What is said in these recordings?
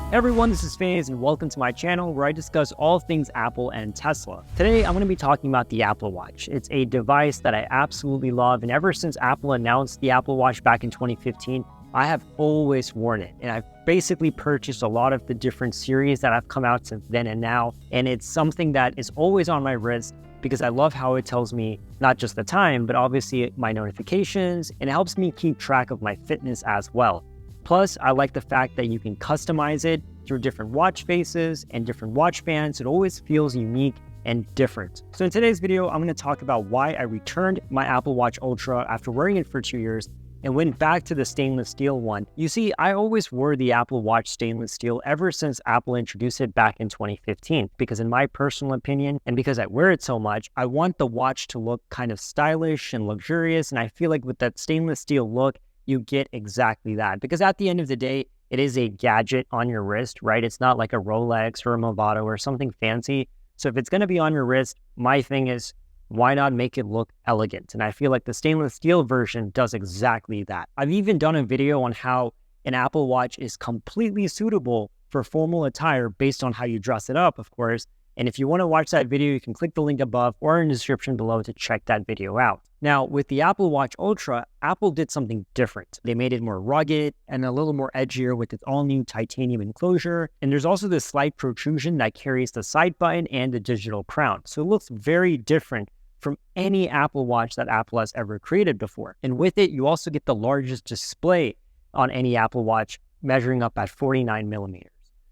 Hey everyone, this is FaZe and welcome to my channel where I discuss all things Apple and Tesla. Today I'm going to be talking about the Apple Watch. It's a device that I absolutely love, and ever since Apple announced the Apple Watch back in 2015, I have always worn it, and I've basically purchased a lot of the different series that have come out since then and now, and it's something that is always on my wrist because I love how it tells me not just the time, but obviously my notifications, and it helps me keep track of my fitness as well. Plus, I like the fact that you can customize it through different watch faces and different watch bands. It always feels unique and different. So in today's video, I'm going to talk about why I returned my Apple Watch Ultra after wearing it for 2 years and went back to the stainless steel one. You see, I always wore the Apple Watch stainless steel ever since Apple introduced it back in 2015, because in my personal opinion, and because I wear it so much, I want the watch to look kind of stylish and luxurious. And I feel like with that stainless steel look, you get exactly that, because at the end of the day, it is a gadget on your wrist, right? It's not like a Rolex or a Movado or something fancy. So if it's going to be on your wrist, my thing is, why not make it look elegant? And I feel like the stainless steel version does exactly that. I've even done a video on how an Apple Watch is completely suitable for formal attire based on how you dress it up, of course. And if you want to watch that video, you can click the link above or in the description below to check that video out. Now, with the Apple Watch Ultra, Apple did something different. They made it more rugged and a little more edgier with its all-new titanium enclosure. And there's also this slight protrusion that carries the side button and the digital crown. So it looks very different from any Apple Watch that Apple has ever created before. And with it, you also get the largest display on any Apple Watch, measuring up at 49 millimeters.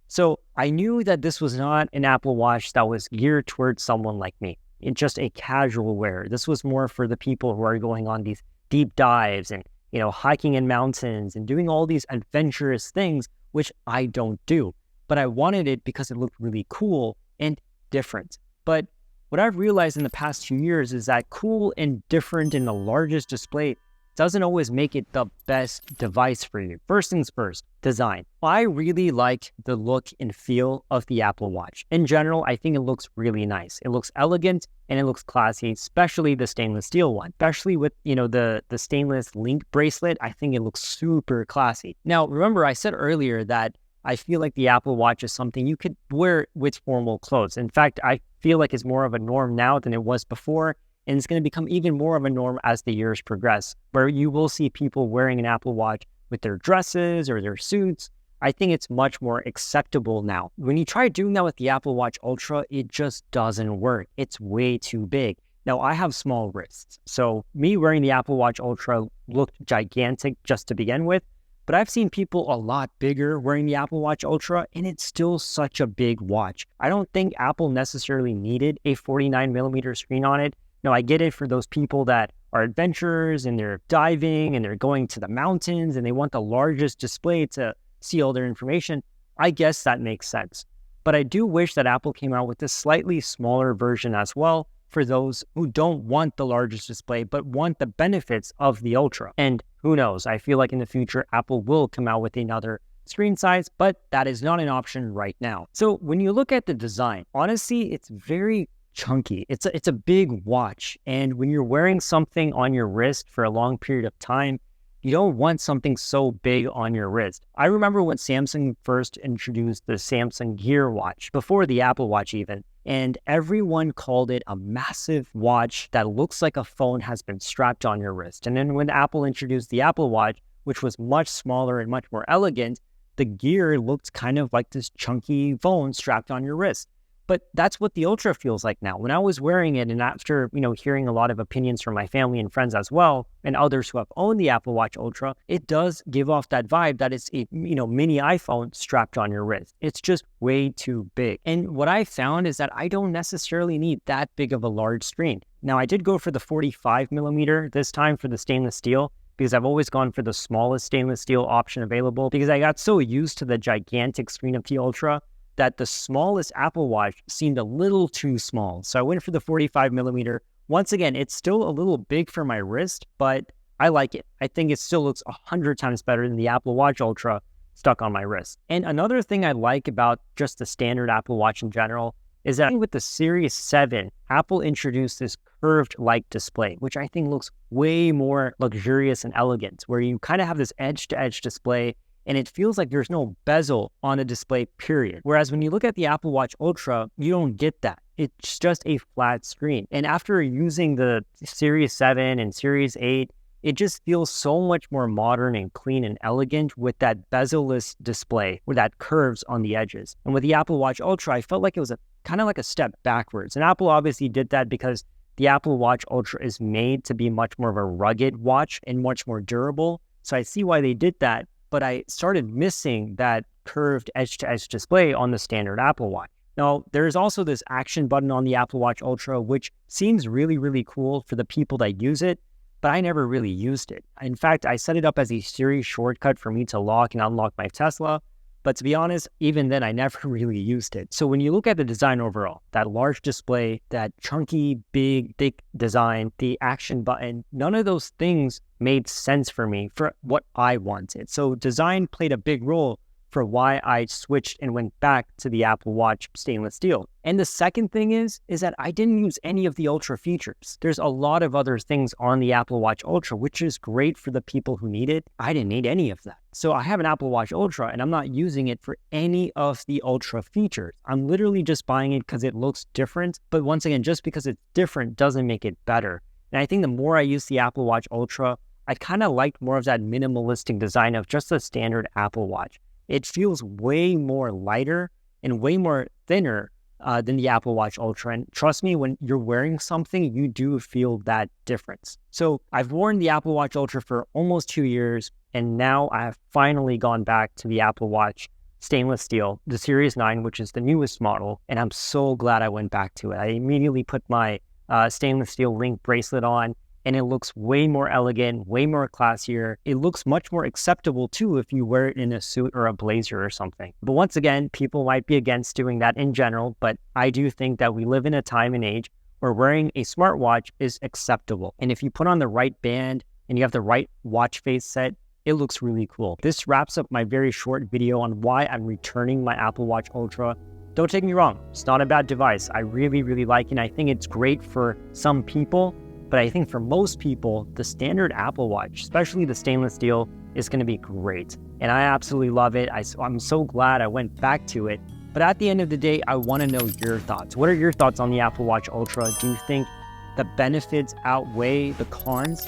So I knew that this was not an Apple Watch that was geared towards someone like me. It's just a casual wear. This was more for the people who are going on these deep dives and, hiking in mountains and doing all these adventurous things, which I don't do. But I wanted it because it looked really cool and different. But what I've realized in the past 2 years is that cool and different in the largest display doesn't always make it the best device for you. First things first, design. I really like the look and feel of the Apple Watch. In general, I think it looks really nice. It looks elegant and it looks classy, especially the stainless steel one. Especially with, the stainless link bracelet, I think it looks super classy. Now, remember I said earlier that I feel like the Apple Watch is something you could wear with formal clothes. In fact, I feel like it's more of a norm now than it was before. And it's going to become even more of a norm as the years progress, where you will see people wearing an Apple Watch with their dresses or their suits. I think it's much more acceptable now. When you try doing that with the Apple Watch Ultra, it just doesn't work. It's way too big. Now, I have small wrists, so me wearing the Apple Watch Ultra looked gigantic just to begin with, but I've seen people a lot bigger wearing the Apple Watch Ultra, and it's still such a big watch. I don't think Apple necessarily needed a 49 millimeter screen on it. No, I get it for those people that are adventurers and they're diving and they're going to the mountains and they want the largest display to see all their information. I guess that makes sense. But I do wish that Apple came out with a slightly smaller version as well for those who don't want the largest display but want the benefits of the Ultra. And who knows, I feel like in the future, Apple will come out with another screen size, but that is not an option right now. So when you look at the design, honestly, it's very chunky. It's a big watch, and when you're wearing something on your wrist for a long period of time, you don't want something so big on your wrist. I remember when Samsung first introduced the Samsung Gear watch, before the Apple Watch even, and everyone called it a massive watch that looks like a phone has been strapped on your wrist. And then when Apple introduced the Apple Watch, which was much smaller and much more elegant, the Gear looked kind of like this chunky phone strapped on your wrist. But that's what the Ultra feels like now. When I was wearing it, and after, hearing a lot of opinions from my family and friends as well, and others who have owned the Apple Watch Ultra, it does give off that vibe that it's a, mini iPhone strapped on your wrist. It's just way too big. And what I found is that I don't necessarily need that big of a large screen. Now, I did go for the 45 millimeter this time for the stainless steel, because I've always gone for the smallest stainless steel option available, because I got so used to the gigantic screen of the Ultra that the smallest Apple Watch seemed a little too small. So I went for the 45 millimeter. Once again, it's still a little big for my wrist, but I like it. I think it still looks 100 times better than the Apple Watch Ultra stuck on my wrist. And another thing I like about just the standard Apple Watch in general is that with the Series 7, Apple introduced this curved-like display, which I think looks way more luxurious and elegant, where you kind of have this edge-to-edge display, and it feels like there's no bezel on the display, period. Whereas when you look at the Apple Watch Ultra, you don't get that. It's just a flat screen. And after using the Series 7 and Series 8, it just feels so much more modern and clean and elegant with that bezel-less display with that curves on the edges. And with the Apple Watch Ultra, I felt like it was kind of like a step backwards. And Apple obviously did that because the Apple Watch Ultra is made to be much more of a rugged watch and much more durable. So I see why they did that, but I started missing that curved edge-to-edge display on the standard Apple Watch. Now, there's also this action button on the Apple Watch Ultra, which seems really, really cool for the people that use it, but I never really used it. In fact, I set it up as a Siri shortcut for me to lock and unlock my Tesla, but to be honest, even then I never really used it. So when you look at the design overall, that large display, that chunky, big, thick design, the action button, none of those things made sense for me for what I wanted. So design played a big role for why I switched and went back to the Apple Watch stainless steel. And the second thing is that I didn't use any of the Ultra features. There's a lot of other things on the Apple Watch Ultra, which is great for the people who need it. I didn't need any of that. So I have an Apple Watch Ultra and I'm not using it for any of the Ultra features. I'm literally just buying it because it looks different. But once again, just because it's different doesn't make it better. And I think the more I use the Apple Watch Ultra, I kind of liked more of that minimalistic design of just a standard Apple Watch. It feels way more lighter and way more thinner than the Apple Watch Ultra. And trust me, when you're wearing something, you do feel that difference. So I've worn the Apple Watch Ultra for almost 2 years, and now I have finally gone back to the Apple Watch stainless steel, the Series 9, which is the newest model. And I'm so glad I went back to it. I immediately put my stainless steel link bracelet on, and it looks way more elegant, way more classier. It looks much more acceptable too if you wear it in a suit or a blazer or something. But once again, people might be against doing that in general, but I do think that we live in a time and age where wearing a smartwatch is acceptable. And if you put on the right band and you have the right watch face set, it looks really cool. This wraps up my very short video on why I'm returning my Apple Watch Ultra. Don't take me wrong, it's not a bad device. I really, really like it, and I think it's great for some people. But I think for most people, the standard Apple Watch, especially the stainless steel, is going to be great. And I absolutely love it. I'm so glad I went back to it. But at the end of the day, I want to know your thoughts. What are your thoughts on the Apple Watch Ultra? Do you think the benefits outweigh the cons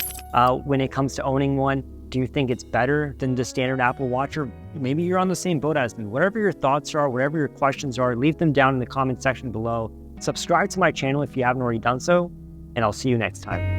when it comes to owning one? Do you think it's better than the standard Apple Watch? Or maybe you're on the same boat as me. Whatever your thoughts are, whatever your questions are, leave them down in the comment section below. Subscribe to my channel if you haven't already done so. And I'll see you next time.